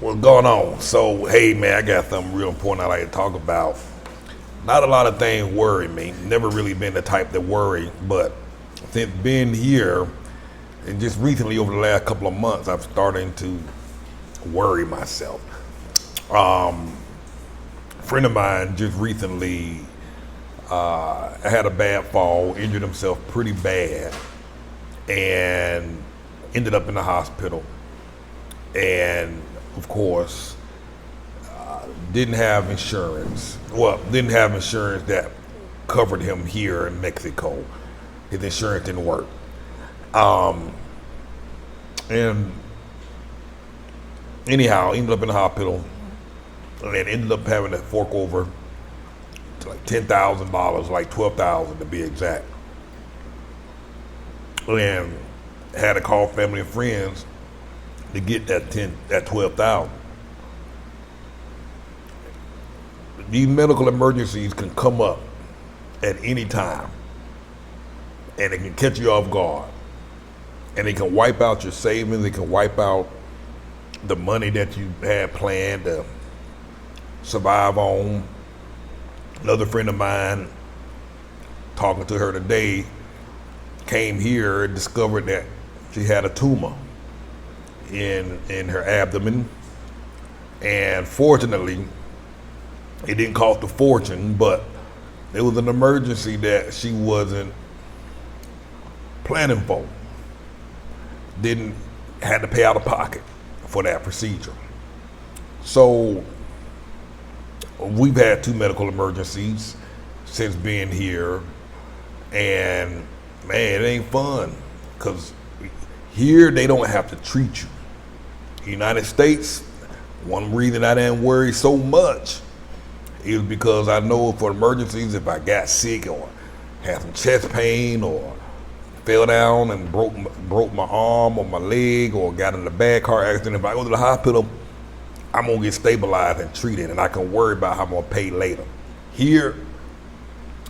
What's going on? So, hey man, I got something real important I like to talk about. Not a lot of things worry me. Never really been the type that worry, but since being here and just recently over the last couple of months, I'm starting to worry myself. A friend of mine just recently had a bad fall, injured himself pretty bad, and ended up in the hospital. And of course, didn't have insurance. Well, didn't have insurance that covered him here in Mexico. His insurance didn't work. And anyhow, ended up in the hospital and ended up having to fork over to like $10,000, like $12,000 to be exact. And had to call family and friends to get that $12,000. These medical emergencies can come up at any time, and it can catch you off guard, and it can wipe out your savings. It can wipe out the money that you had planned to survive on. Another friend of mine, talking to her today, came here and discovered that she had a tumor in her abdomen, and fortunately it didn't cost a fortune, but it was an emergency that she wasn't planning for. Didn't had to pay out of pocket for that procedure. So we've had 2 medical emergencies since being here, and man, it ain't fun, because here they don't have to treat you. United States, one reason I didn't worry so much is because I know for emergencies, if I got sick or had some chest pain or fell down and broke my arm or my leg or got in a bad car accident, if I go to the hospital, I'm gonna get stabilized and treated, and I can worry about how I'm gonna pay later. Here,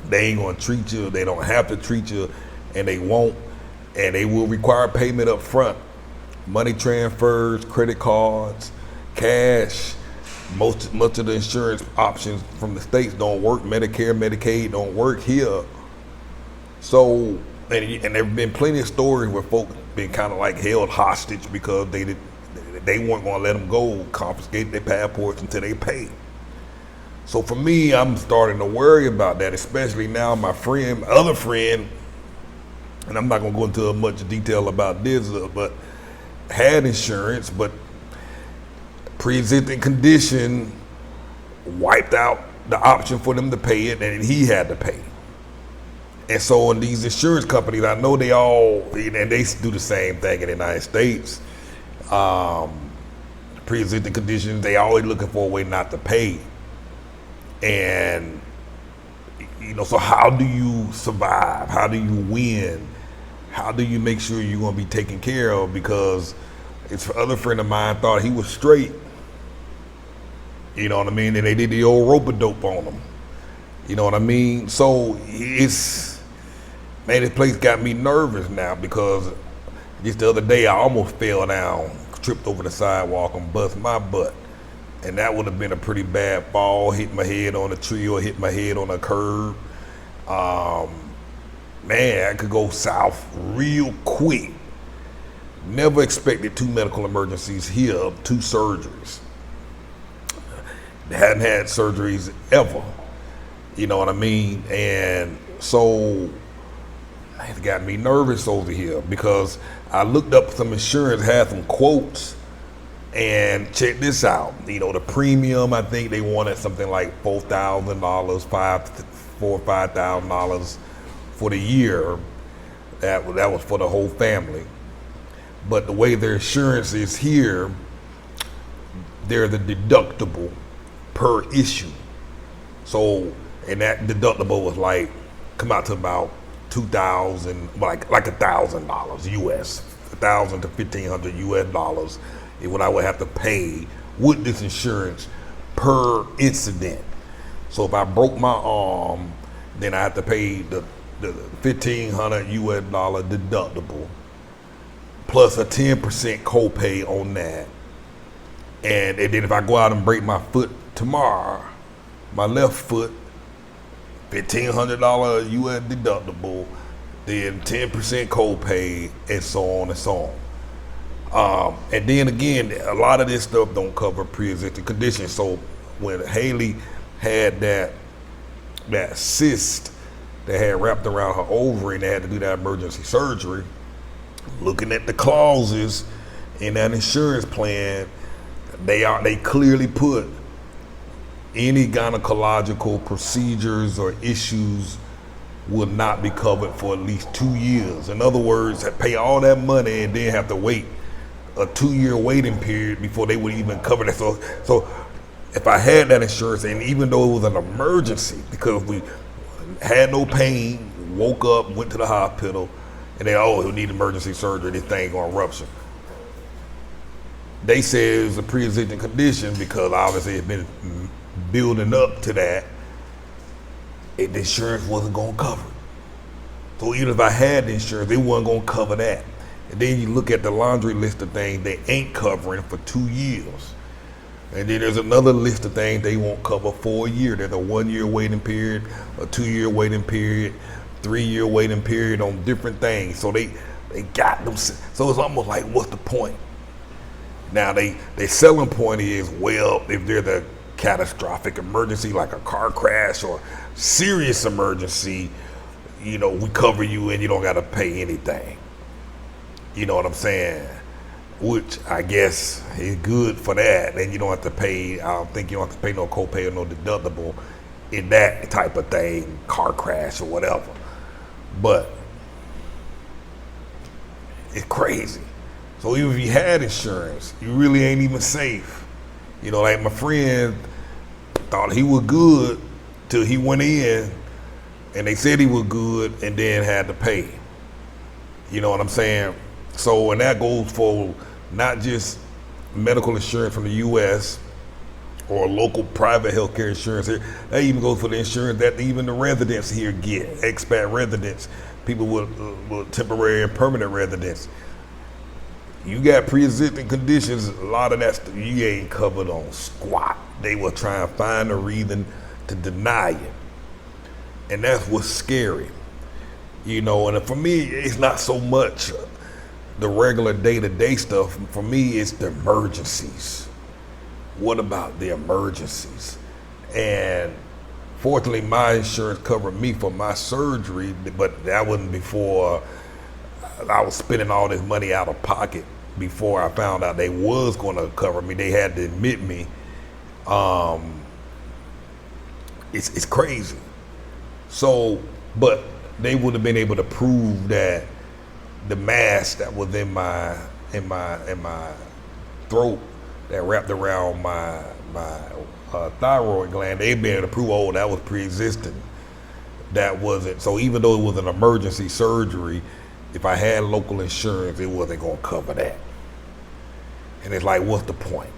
they ain't gonna treat you, they don't have to treat you, and they won't, and they will require payment up front. Money transfers, credit cards, cash. Much of the insurance options from the States don't work. Medicare, Medicaid don't work here. So, and there've been plenty of stories where folks been kind of like held hostage because they weren't gonna let them go, confiscate their passports until they pay. So for me, I'm starting to worry about that, especially now my other friend, and I'm not gonna go into much detail about this, but had insurance, but pre-existing condition wiped out the option for them to pay it, and he had to pay. And so in these insurance companies, I know they all, and they do the same thing in the United States, pre-existing conditions, they always looking for a way not to pay. And, so how do you survive? How do you win? How do you make sure you're gonna be taken care of? Because it's other friend of mine thought he was straight. You know what I mean? And they did the old rope-a-dope on him. You know what I mean? So this place got me nervous now, because just the other day I almost fell down, tripped over the sidewalk and bust my butt. And that would have been a pretty bad fall, hit my head on a tree or hit my head on a curb. Man, I could go south real quick. Never expected 2 medical emergencies here, 2 surgeries. They hadn't had surgeries ever. You know what I mean? And so it got me nervous over here, because I looked up some insurance, had some quotes, and check this out. The premium, I think they wanted something like $4,000, $4,000 or $5,000 for the year. That was for the whole family. But the way their insurance is here, there's a deductible per issue. So, and that deductible was come out to about $2,000, like $1,000 US, $1,000 to $1,500 US dollars is what I would have to pay with this insurance per incident. So if I broke my arm, then I have to pay the $1,500 US dollar deductible plus a 10% copay on that. And then if I go out and break my foot tomorrow, my left foot, $1,500 US deductible, then 10% copay, and so on and so on. And then again, a lot of this stuff don't cover pre-existing conditions. So when Haley had that cyst that had wrapped around her ovary and they had to do that emergency surgery, looking at the clauses in that insurance plan, they clearly put any gynecological procedures or issues will not be covered for at least 2 years. In other words, pay all that money and then have to wait a 2-year waiting period before they would even cover that. So if I had that insurance, and even though it was an emergency, because we had no pain, woke up, went to the hospital, and they, he'll need emergency surgery, this thing gonna rupture. They said it was a pre-existing condition because obviously it's been building up to that, the insurance wasn't gonna cover it. So even if I had the insurance, they wasn't gonna cover that. And then you look at the laundry list of things they ain't covering for 2 years. And then there's another list of things they won't cover for a year. There's a 1-year waiting period, a 2-year waiting period, 3-year waiting period on different things. So they got them. So it's almost like, what's the point? Now their selling point is, well, if there's a catastrophic emergency like a car crash or serious emergency, we cover you and you don't got to pay anything. You know what I'm saying? Which I guess is good for that. And you don't have to pay, I don't think you don't have to pay no copay or no deductible in that type of thing, car crash or whatever. But it's crazy. So even if you had insurance, you really ain't even safe. Like my friend thought he was good till he went in and they said he was good and then had to pay. You know what I'm saying? So, and that goes for not just medical insurance from the U.S. or local private healthcare insurance here. That even goes for the insurance that even the residents here get, expat residents, people with temporary and permanent residence. You got pre-existing conditions, a lot of that stuff you ain't covered on squat. They will try and find a reason to deny it. And that's what's scary. And for me, it's not so much the regular day-to-day stuff. For me, it's the emergencies. What about the emergencies? And fortunately, my insurance covered me for my surgery, but that wasn't before I was spending all this money out of pocket before I found out they was going to cover me. They had to admit me. It's crazy. So, but they would have been able to prove that the mass that was in my throat that wrapped around my thyroid gland, they'd been able to prove, that was pre-existing. That wasn't. So even though it was an emergency surgery, if I had local insurance, it wasn't going to cover that. And it's like, what's the point?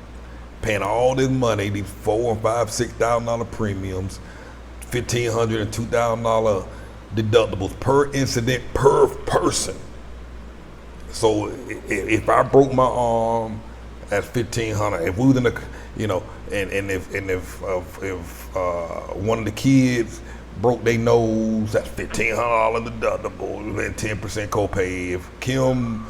Paying all this money, these $4,000, $5,000, $6,000 premiums, $1,500 and $2,000 deductibles per incident per person. So if I broke my arm, that's $1,500. If we was in the, and if one of the kids broke their nose, that's $1,500 deductible, and 10% copay. If Kim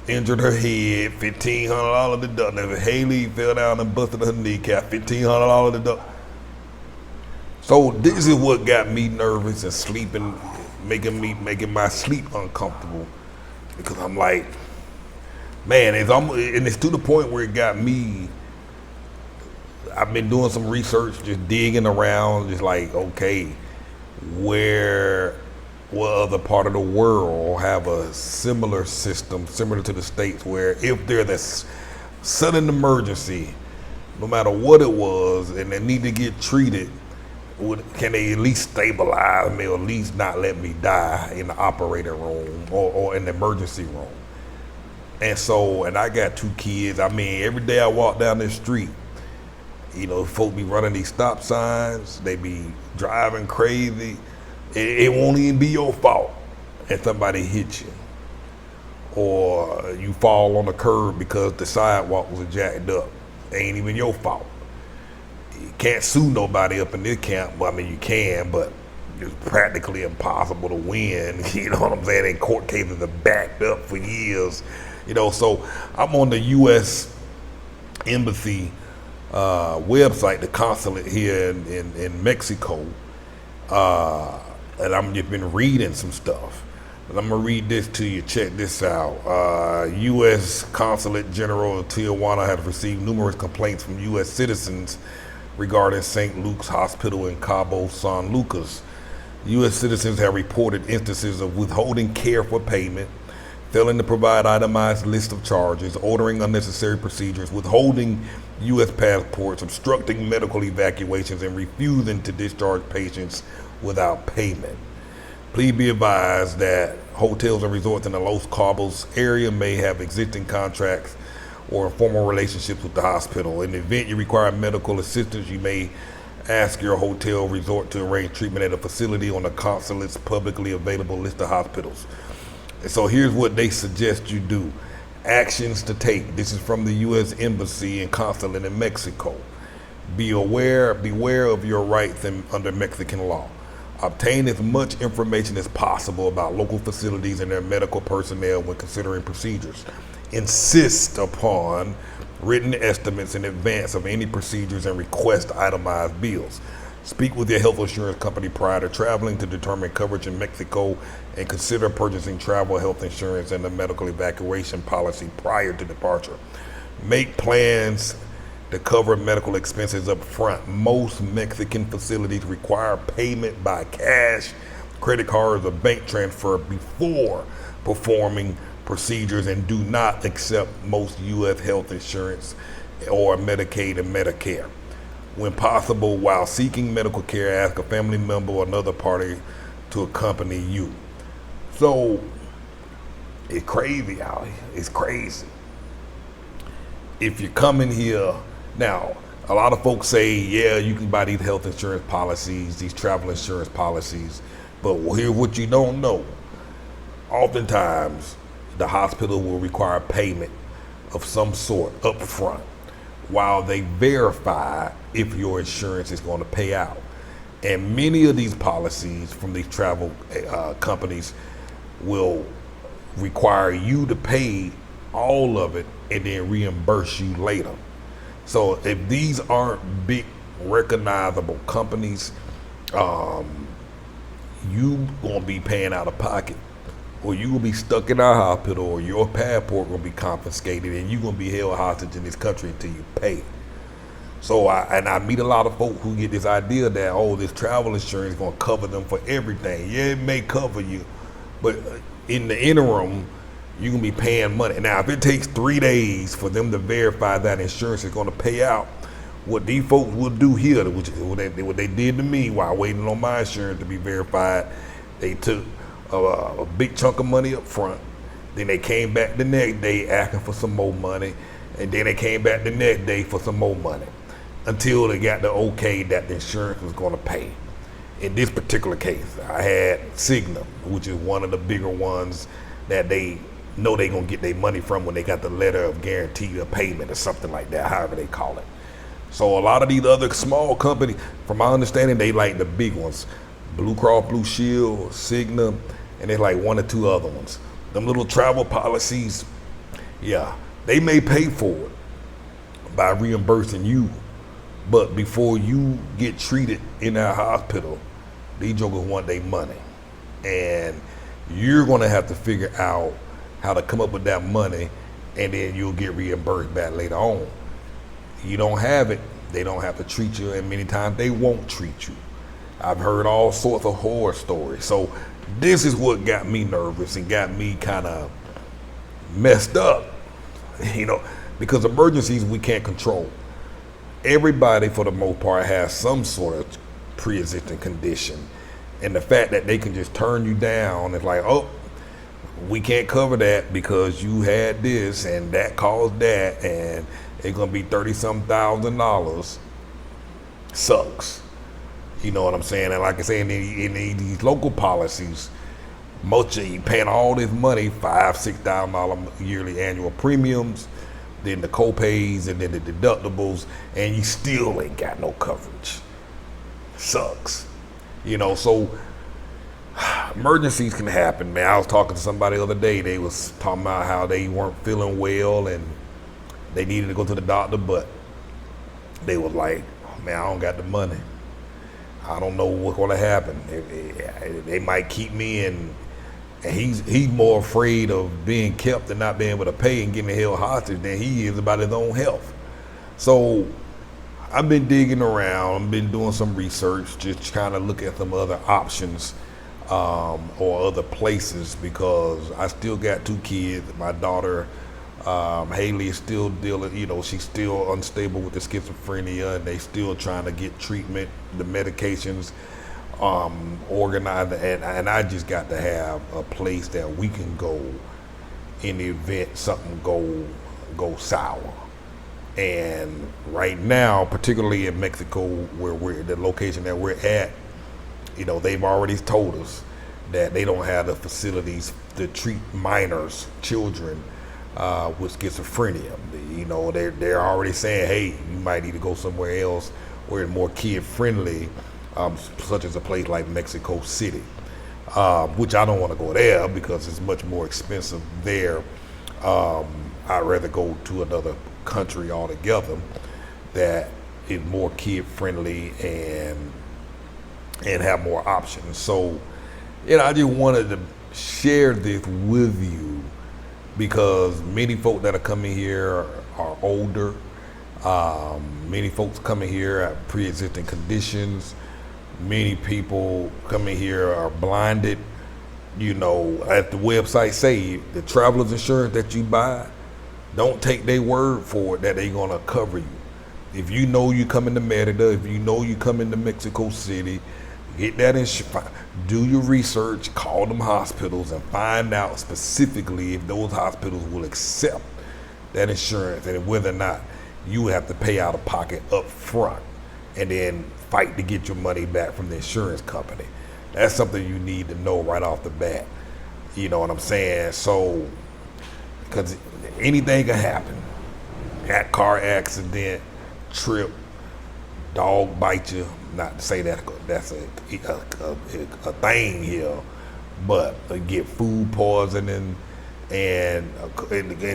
injured her head, $1,500 deductible. If Haley fell down and busted her kneecap, $1,500 deductible. So this is what got me nervous and sleeping, making my sleep uncomfortable, because I'm like, man, it's to the point where it got me. I've been doing some research, just digging around, just like, okay, what other part of the world have a similar system, similar to the States, where if there's a sudden emergency, no matter what it was, and they need to get treated, can they at least stabilize me, or at least not let me die in the operating room or in the emergency room? And I got 2 kids. I mean, every day I walk down this street, folks be running these stop signs, they be driving crazy. It won't even be your fault if somebody hits you, or you fall on the curb because the sidewalk was jacked up, ain't even your fault. You can't sue nobody up in this camp. Well, I mean, you can, but it's practically impossible to win. You know what I'm saying? And court cases are backed up for years. You know, so I'm on the U.S. Embassy website, the consulate here in Mexico, and I'm just been reading some stuff. And I'm gonna read this to you. Check this out. U.S. Consulate General of Tijuana has received numerous complaints from U.S. citizens regarding St. Luke's Hospital in Cabo San Lucas. U.S. citizens have reported instances of withholding care for payment, failing to provide itemized list of charges, ordering unnecessary procedures, withholding U.S. passports, obstructing medical evacuations, and refusing to discharge patients without payment. Please be advised that hotels and resorts in the Los Cabos area may have existing contracts or informal relationships with the hospital. In the event you require medical assistance, you may ask your hotel resort to arrange treatment at a facility on the consulate's publicly available list of hospitals. And so here's what they suggest you do. Actions to take. This is from the U.S. Embassy and Consulate in Mexico. Beware of your rights under Mexican law. Obtain as much information as possible about local facilities and their medical personnel when considering procedures. Insist upon written estimates in advance of any procedures and request itemized bills. Speak with your health insurance company prior to traveling to determine coverage in Mexico and consider purchasing travel health insurance and the medical evacuation policy prior to departure. Make plans to cover medical expenses up front. Most Mexican facilities require payment by cash, credit cards, or bank transfer before performing procedures and do not accept most U.S. health insurance or Medicaid and Medicare. When possible, while seeking medical care, ask a family member or another party to accompany you. So it's crazy out here. It's crazy. If you're coming here, now, a lot of folks say, yeah, you can buy these health insurance policies, these travel insurance policies, but here's what you don't know. Oftentimes, the hospital will require payment of some sort up front while they verify if your insurance is going to pay out. And many of these policies from these travel companies will require you to pay all of it and then reimburse you later. So if these aren't big recognizable companies, you gonna be paying out of pocket, or you will be stuck in our hospital, or your passport will be confiscated, and you're gonna be held hostage in this country until you pay. So I meet a lot of folk who get this idea that, oh, this travel insurance is gonna cover them for everything. Yeah, it may cover you, but in the interim, you're gonna be paying money. Now, if it takes 3 days for them to verify that insurance is gonna pay out, what these folks will do here, which is what they did to me while waiting on my insurance to be verified, they took a big chunk of money up front. Then they came back the next day asking for some more money, and then they came back the next day for some more money, until they got the okay that the insurance was gonna pay. In this particular case, I had Cigna, which is one of the bigger ones that they know they gonna get their money from when they got the letter of guarantee of payment or something like that, however they call it. So a lot of these other small companies, from my understanding, they like the big ones. Blue Cross Blue Shield, Cigna, and there's like 1 or 2 other ones. Them little travel policies, yeah, they may pay for it by reimbursing you, but before you get treated in our hospital, these jokers want their money. And you're gonna have to figure out how to come up with that money, and then you'll get reimbursed back later on. You don't have it, they don't have to treat you, and many times they won't treat you. I've heard all sorts of horror stories. So this is what got me nervous and got me kind of messed up, because emergencies we can't control. Everybody, for the most part, has some sort of pre-existing condition. And the fact that they can just turn you down, it's like, oh, we can't cover that because you had this and that caused that, and it's gonna be $30-some thousand. Sucks. You know what I'm saying? And like I say, in these local policies, most of you paying all this money, $5,000-$6,000 yearly annual premiums, then the co-pays, and then the deductibles, and you still ain't got no coverage. Sucks. So emergencies can happen, man. I was talking to somebody the other day. They was talking about how they weren't feeling well and they needed to go to the doctor, but they was like, oh, man, I don't got the money. I don't know what's going to happen. They might keep me, and he's more afraid of being kept and not being able to pay and getting held hostage than he is about his own health. So I've been digging around, I've been doing some research, just trying to look at some other options or other places, because I still got 2 kids. My daughter, Haley, is still dealing, she's still unstable with the schizophrenia, and they still trying to get treatment, the medications organized, and I just got to have a place that we can go in the event something go sour. And right now, particularly in Mexico, where we're the location that we're at, they've already told us that they don't have the facilities to treat minors, children with schizophrenia. They're already saying, hey, you might need to go somewhere else where it's more kid friendly, such as a place like Mexico City, which I don't want to go there because it's much more expensive there. I'd rather go to another country altogether that is more kid friendly and have more options. So, I just wanted to share this with you because many folk that are coming here are older. Many folks coming here have pre-existing conditions. Many people coming here are blinded. At the website say, the traveler's insurance that you buy, don't take their word for it that they're gonna cover you. If you know you coming to Merida, if you know you coming to Mexico City, get that insurance. Do your research, call them hospitals, and find out specifically if those hospitals will accept that insurance and whether or not you have to pay out of pocket up front and then fight to get your money back from the insurance company. That's something you need to know right off the bat. You know what I'm saying? So, because anything can happen. That car accident, trip, dog bite you. Not to say that that's a thing here, but get food poisoning, and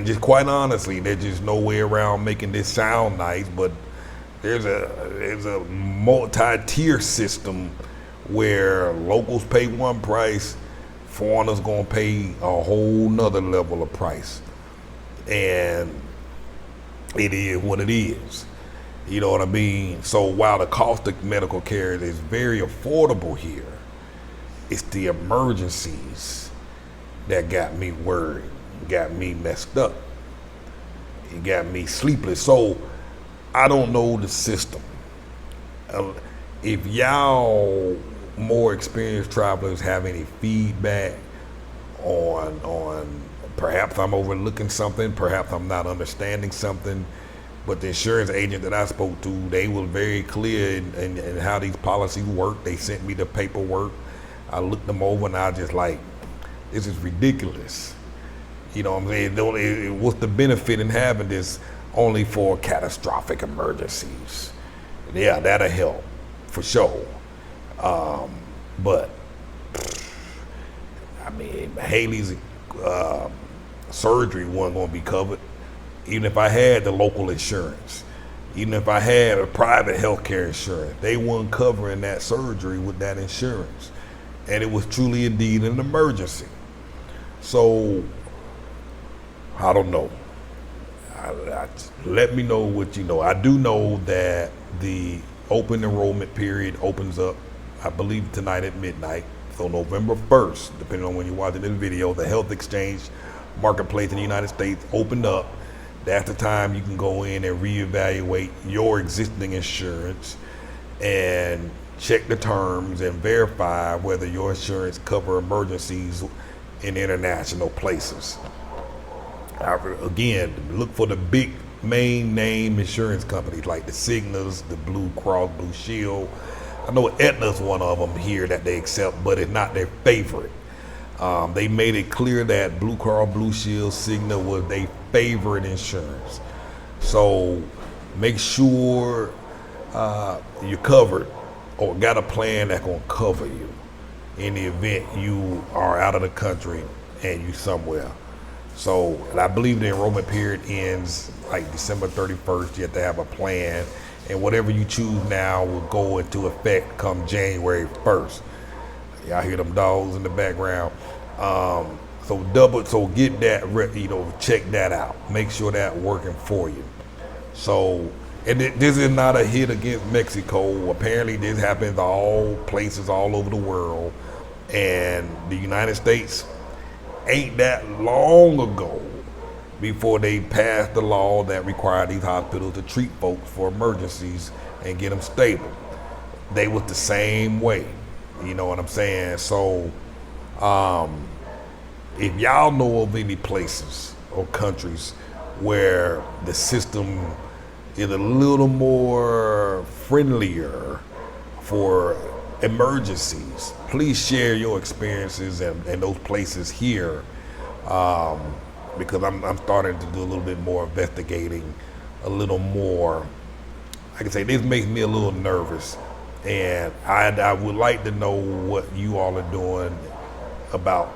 just quite honestly, there's just no way around making this sound nice. But there's a multi-tier system where locals pay one price, foreigners gonna pay a whole nother level of price, and it is what it is. You know what I mean? So while the cost of medical care is very affordable here, it's the emergencies that got me worried, got me messed up. It got me sleepless. So I don't know the system. If y'all more experienced travelers have any feedback on perhaps I'm overlooking something, perhaps I'm not understanding something, but the insurance agent that I spoke to, they were very clear in how these policies work. They sent me the paperwork. I looked them over and I was just like, this is ridiculous. You know what I'm saying? What's the benefit in having this only for catastrophic emergencies? Yeah, that'll help for sure. But I mean, Haley's surgery wasn't going to be covered. Even if I had the local insurance, even if I had a private healthcare insurance, they weren't covering that surgery with that insurance. And it was truly indeed an emergency. So, I don't know. Let me know what you know. I do know that the open enrollment period opens up, I believe, tonight at midnight. So November 1st, depending on when you're watching this video, the health exchange marketplace in the United States opened up. That's the time you can go in and reevaluate your existing insurance and check the terms and verify whether your insurance cover emergencies in international places. Again, look for the big main name insurance companies like the Cignas, the Blue Cross Blue Shield. I know Aetna's one of them here that they accept, but it's not their favorite. They made it clear that Blue Cross Blue Shield, Cigna was their favorite insurance. So make sure you're covered or got a plan that's gonna cover you in the event you are out of the country and you somewhere. So, and I believe the enrollment period ends like December 31st. You have to have a plan, and whatever you choose now will go into effect come January 1st. Y'all hear them dogs in the background. So get that, check that out. Make sure that working for you. So, and this is not a hit against Mexico. Apparently this happens all places all over the world. And the United States ain't that long ago before they passed the law that required these hospitals to treat folks for emergencies and get them stable. They was the same way, you know what I'm saying? So if y'all know of any places or countries where the system is a little more friendlier for emergencies, please share your experiences and those places here, because I'm starting to do a little bit more investigating, a little more. I can say this makes me a little nervous, and I would like to know what you all are doing about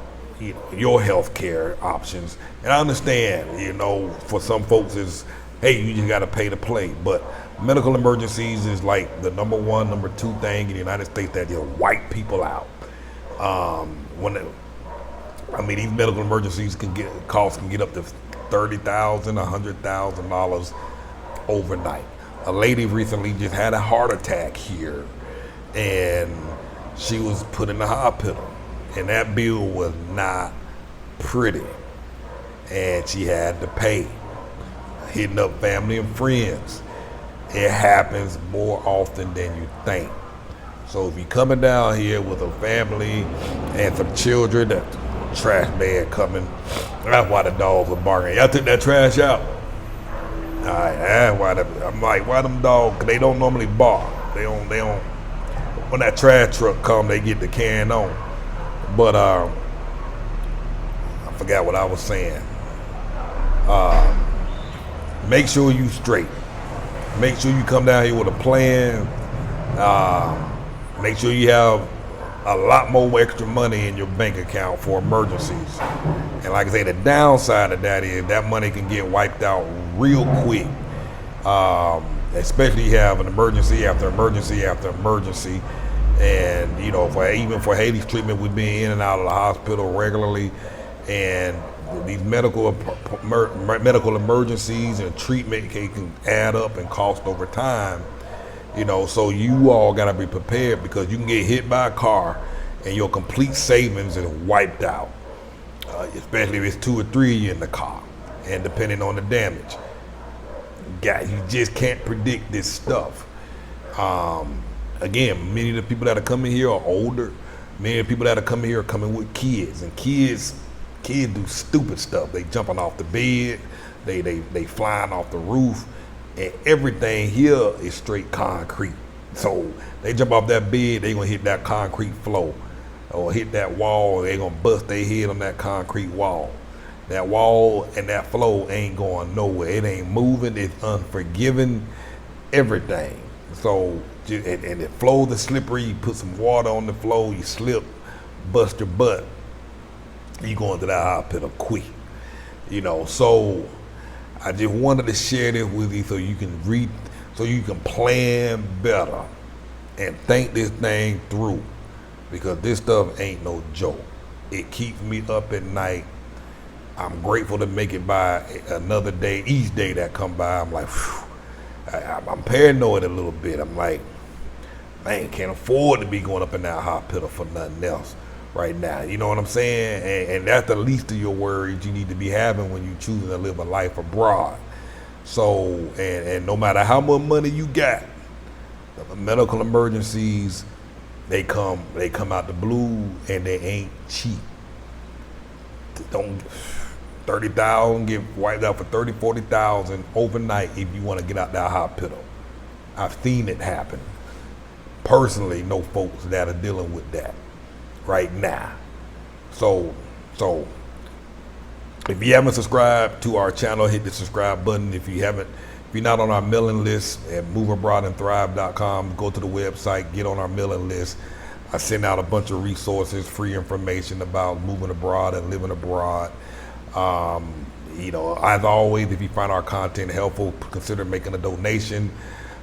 your health care options. And I understand, for some folks is, hey, you just got to pay to play, but medical emergencies is like the number one, number two thing in the United States that just wipe people out. These medical emergencies can get up to $30,000, $100,000 overnight. A lady recently just had a heart attack here, and she was put in the hospital, and that bill was not pretty, and she had to pay, hitting up family and friends. It happens more often than you think. So if you're coming down here with a family and some children, the trash man coming, that's why the dogs are barking. Y'all took that trash out? All right, that's why I'm like, why them dogs? 'Cause they don't normally bark. They don't. When that trash truck come, they get the can on. But I forgot what I was saying. Make sure you straight. Make sure you come down here with a plan. Make sure you have a lot more extra money in your bank account for emergencies. And like I say, the downside of that is that money can get wiped out real quick. Especially you have an emergency after emergency after emergency. And even for Haley's treatment, we've been in and out of the hospital regularly. And these medical emergencies and treatment can add up and cost over time. So you all gotta be prepared, because you can get hit by a car and your complete savings is wiped out, especially if it's 2 or 3 of you in the car, and depending on the damage. You just can't predict this stuff. Again, many of the people that are coming here are older. Many of the people that are coming here are coming with kids, and kids do stupid stuff. They jumping off the bed, they flying off the roof, and everything here is straight concrete. So they jump off that bed, they gonna hit that concrete floor or hit that wall, they gonna bust their head on that concrete wall. That wall and that floor ain't going nowhere. It ain't moving, it's unforgiving, everything. So, and the floor is slippery, you put some water on the floor, you slip, bust your butt, you going to that hospital quick. So I just wanted to share this with you so you can plan better and think this thing through, because this stuff ain't no joke. It keeps me up at night. I'm grateful to make it by another day. Each day that come by, I'm like, whew. I'm paranoid a little bit. I'm like, man, can't afford to be going up in that hospital for nothing else right now. You know what I'm saying? And that's the least of your worries you need to be having when you choosing to live a life abroad. So, and no matter how much money you got, the medical emergencies, they come out the blue, and they ain't cheap. Don't 30,000 get wiped out for 30, 40,000 overnight if you want to get out that hospital. I've seen it happen. Personally, know folks that are dealing with that right now. So if you haven't subscribed to our channel, hit the subscribe button. If you haven't If you're not on our mailing list at moveabroadandthrive.com, go to the website, get on our mailing list. I send out a bunch of resources, free information about moving abroad and living abroad. As always, if you find our content helpful, consider making a donation.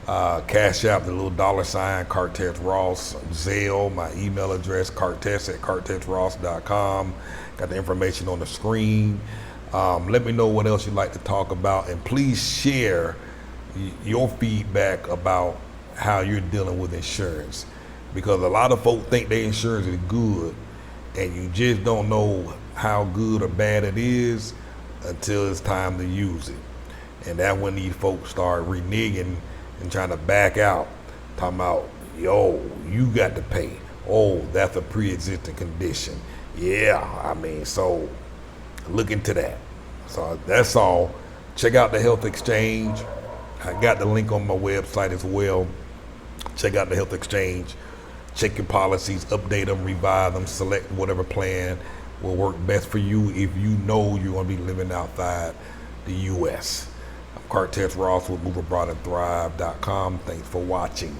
Cash App, the little $, CartessRoss, Zelle, my email address, cartess@cartessross.com. Got the information on the screen. Let me know what else you'd like to talk about, and please share your feedback about how you're dealing with insurance, because a lot of folks think their insurance is good, and you just don't know how good or bad it is until it's time to use it. And that's when these folks start reneging and trying to back out, talking about, yo, you got to pay. Oh, that's a pre-existing condition. Yeah, so look into that. So that's all. Check out the Health Exchange. I got the link on my website as well. Check out the Health Exchange. Check your policies, update them, revise them, select whatever plan will work best for you if you know you're going to be living outside the U.S. I'm CartessRoss with moveabroadandthrive.com. Thanks for watching.